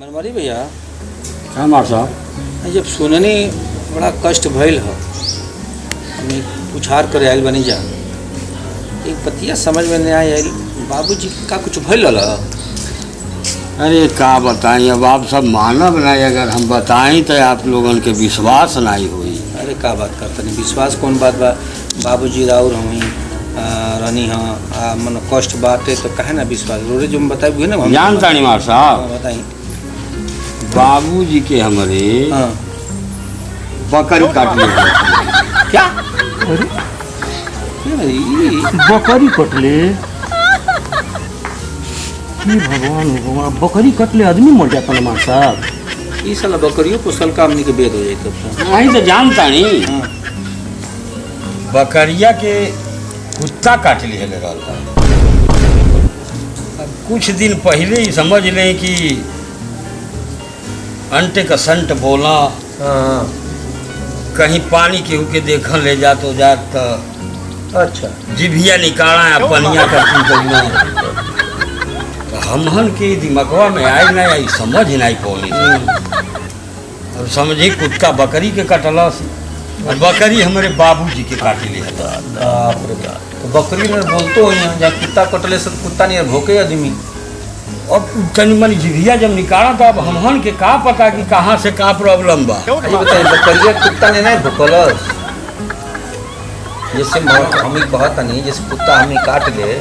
मनमारी भैया हाँ मार साहब, जब सुननी बड़ा कष्ट भइल ह हमें पुछार करे आयल बनी जा एक पतिया समझ में नहीं आयल बाबूजी का कुछ भइल रहा। अरे का बताएं, अब आप सब मानव नहीं, अगर हम बताएं तो आप लोगन के विश्वास नहीं हुई। अरे का बात करता नहीं, विश्वास कौन बात बा, बाबूजी राउर हमी रहनी हाँ मन कष्ट बाटे तो कहे ना विश्वास रोरे जो बताए हुए ना हम जानता नहीं मार साहब, बताई बाबूजी के हमारे हाँ बकरी काट लिए। क्या अरे बकरी कटले भगवान भगवान, बकरी कटले आदमी मर जाता ना मार साहब। ये साला बकरियों को सल काम नहीं के बेद हो जाए तो वहीं तो जानता नहीं, हाँ बकरिया के कुत्ता काट लिए रहता। अब कुछ दिन पहले ही समझ लें कि अंटे का संट बोला, हाँ कहीं पानी केहू के देखल ले जा तो अच्छा जिभिया निकाला या पनिया करती गईना। तो हमहन के दिमागवा में आई नहीं आई, समझ नहीं पौनी। अब समझी कुत्ता बकरी के कटलस और बकरी हमारे बाबूजी के काट ली है। बाप रे बाप, तो बकरी में बोलते हो यहाँ जहाँ कुत्ता कटले से कुत्ता नहीं भोके आदमी। अब तनी मनी जिभिया जब निकाला तो अब हमहन के का पता कि कहाँ से का प्रॉब्लम बा। ये बताइए बकरिया कुत्ता ने नहीं भोकलस, जैसे हमी कहता नहीं जैसे कुत्ता हमी काट ले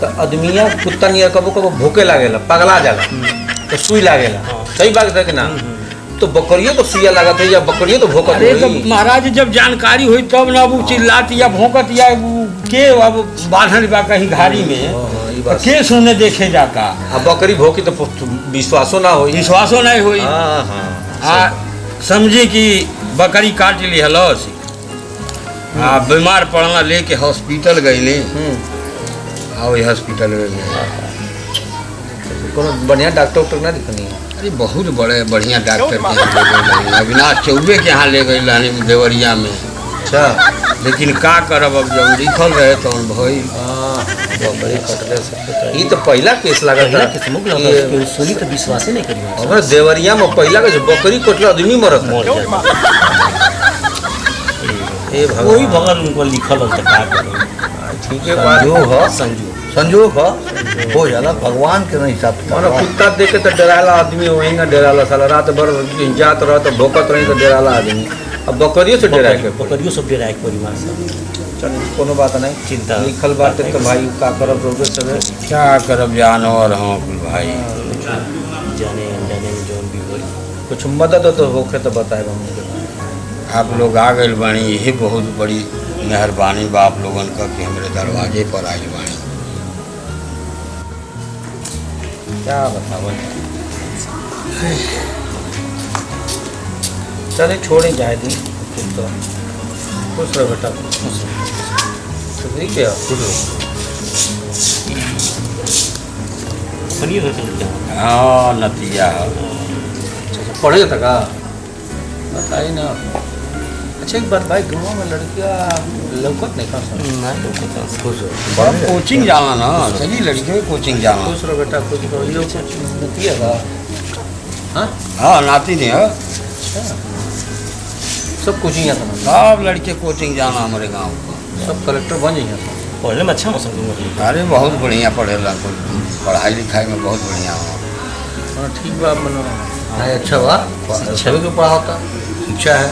तो आदमिया कुत्ता नहीं कबो कबो भोके लागेला, पगला जाला तो सुई लागेला। सही बात है कि ना, तो बकरियों तो सुइया लागत है या बकरियों तो भोकत अरे तो होई। महाराज जब जानकारी हुई तब ना वो चिल्लात या भौंकत या के अब बांधल बा कहीं घारी में के सुनने देखे जाता। अब बकरी भोकी तो विश्वासो ना होई। विश्वासो नहीं हुई। हाँ हाँ समझी कि बकरी काट ली हलस, बीमार पड़ना लेके हॉस्पिटल गईले। वही हॉस्पिटल में कोनो बढ़िया डॉक्टर उक्टर ना दिखनी है। अरे बहुत बड़े बढ़िया डॉक्टर के यहाँ ले गए, अविनाश चौबे के यहाँ ले गई रहनी देवरिया में। अच्छा लेकिन का करब, अब जब लिखल रहे तो भाई बकरी कटले से ये तो पहला केस लगा था केहू सुनी तो विश्वास नहीं करी। हमारे देवरिया में पहला का जो बकरी कटले आदमी मरत है। ए वही भगवान भगवान उनको लिखल हो तो का करें। ठीक है बात संजोग ह संजोग संजोग हो जाला, भगवान के नहीं हिसाब मानो से। कुत्ता देख के तो डराला आदमी वही ना डराला साला, रात भर जात रहा तो भोकत रही तो डराला आदमी। अब बकरियों से डरा के बकरियों सब डेरा एक परिवार सब चल कोनो बात नहीं, चिंता लिखल बात है तो भाई का करब रोबे सबे। क्या करब जानवर हम भाई। जाने अनजाने में जौन भी होई। कुछ मदद तो होखे तो बताए हमने। आप लोग आ गए बानी, यही बहुत बड़ी मेहरबानी बा आप लोगन का कि हमारे दरवाजे पर आई बानी। क्या बताओ, चले छोड़े जाए दी तो खुश रहो बेटा, शुक्रिया क्या बनिए तो चल जाओ। हाँ नतिया पढ़े था का बताइए ना। अच्छा एक बात भाई, गाँव में लड़कियाँ लौकत नहीं खा खुश हो। बड़ा कोचिंग जाना ना, सभी लड़कियों कोचिंग जाना। खुश रहो बेटा खुश रहो। ये नतिया का हाँ हाँ नाती नहीं है, सब कोचिंग था ना, सब लड़के कोचिंग जाना हमारे गांव का। सब कलेक्टर बन जाइए। पढ़ने में अच्छा मौसम दूंगा। अरे बहुत बढ़िया पढ़ेला, पढ़ाई लिखाई में बहुत बढ़िया हो। हाँ ठीक बात बनो अच्छा बा, सभी को पढ़ा होता, शिक्षा है।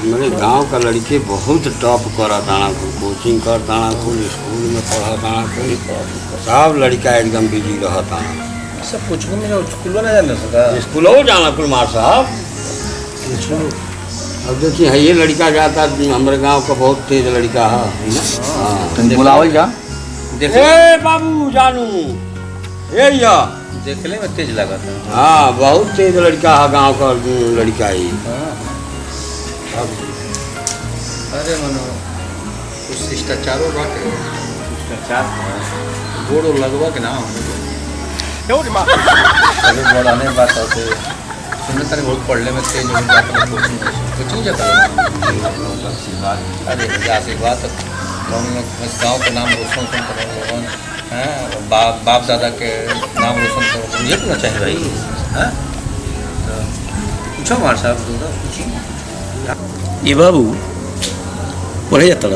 हमारे गांव का लड़के बहुत टॉप करा ताना, कुल कोचिंग कर ताना, कुल स्कूल में पढ़ा ताना, कुल सब लड़का एकदम बिजी रहा ताना। सब कुछ को मेरा स्कूल ना जाने सका। स्कूलों जाना कुल मार साहब। अब देखिए है ये लड़का जाता हमारे गांव का बहुत तेज लड़का है ना। हाँ बुलावल जा। ए बाबू जानू ए या देखने में तेज लगा था। हाँ बहुत तेज लड़का है गांव का लड़का ही। अरे मनो कुछ शिष्टाचारों बाटे, शिष्टाचार गोड़ो लगवा के ना अरे बड़ा नहीं बात होते सुनने तक बहुत पढ़ने में तेज हो जाता है। कोचिंग जाता है। अरे आशीर्वाद गांव के नाम रोशन कर लोगन हैं, बाप दादा के नाम रोशन कर ये तो चाहिए भाई। हैं तो पूछो हमारे साहब पूछिए। ये बाबू पढ़े जाता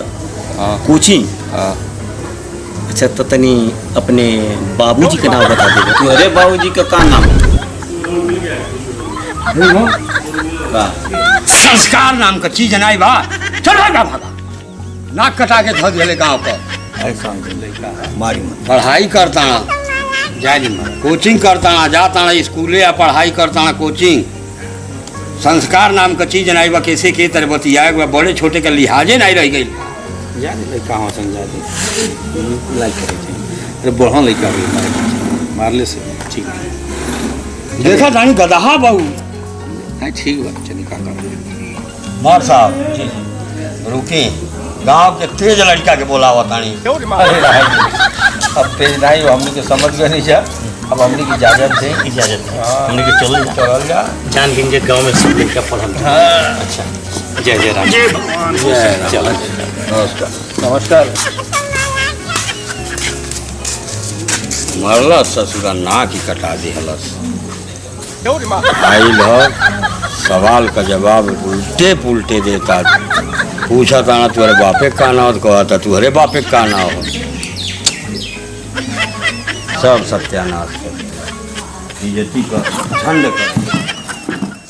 हाँ कोचिंग। हाँ अच्छा तो तनी अपने बाबूजी का नाम बता देगा। तुम्हारे बाबूजी का का नाम का संस्कार नाम का चीज नहीं बा। चल भागा भागा नाक कटा के धो दिले गाँव पर। ऐसा मारी मत। पढ़ाई करता ना जारी मार। कोचिंग करता ना जाता ना स्कूले या पढ़ाई करता ना कोचिंग। संस्कार नाम का चीज नहीं बा। कैसे के तरह बतिया बड़े छोटे का लिहाजे नहीं रह गई। जाने लड़का वहाँ समझा दे लाइक करे थे। अरे बढ़ा लड़का मारले से ठीक है। देखा जानी गदहा बहू। हाँ ठीक बात चलिए का कर। मार साहब जी जी रुकी गांव के तेज लड़का के बोलावा तानी। अरे भाई अब तेज नहीं हमने के समझ गए नहीं जा। अब हमने की इजाजत दे। इजाजत है हाँ। हमने के चल जा जान गिंजे गांव में सब लड़का पढ़ल। हाँ अच्छा जय जय राम। जय भगवान चलो नमस्कार। नमस्कार। मरलस ससुरा ना की कटा दे हलस। आई लोग सवाल का जवाब उल्टे पुल्टे देता। पूछा था ना तुम्हारे बापे का ना हो कहा था तुम्हारे बापे का ना हो। सब सत्यानाश कर इज्जती का झंड कर।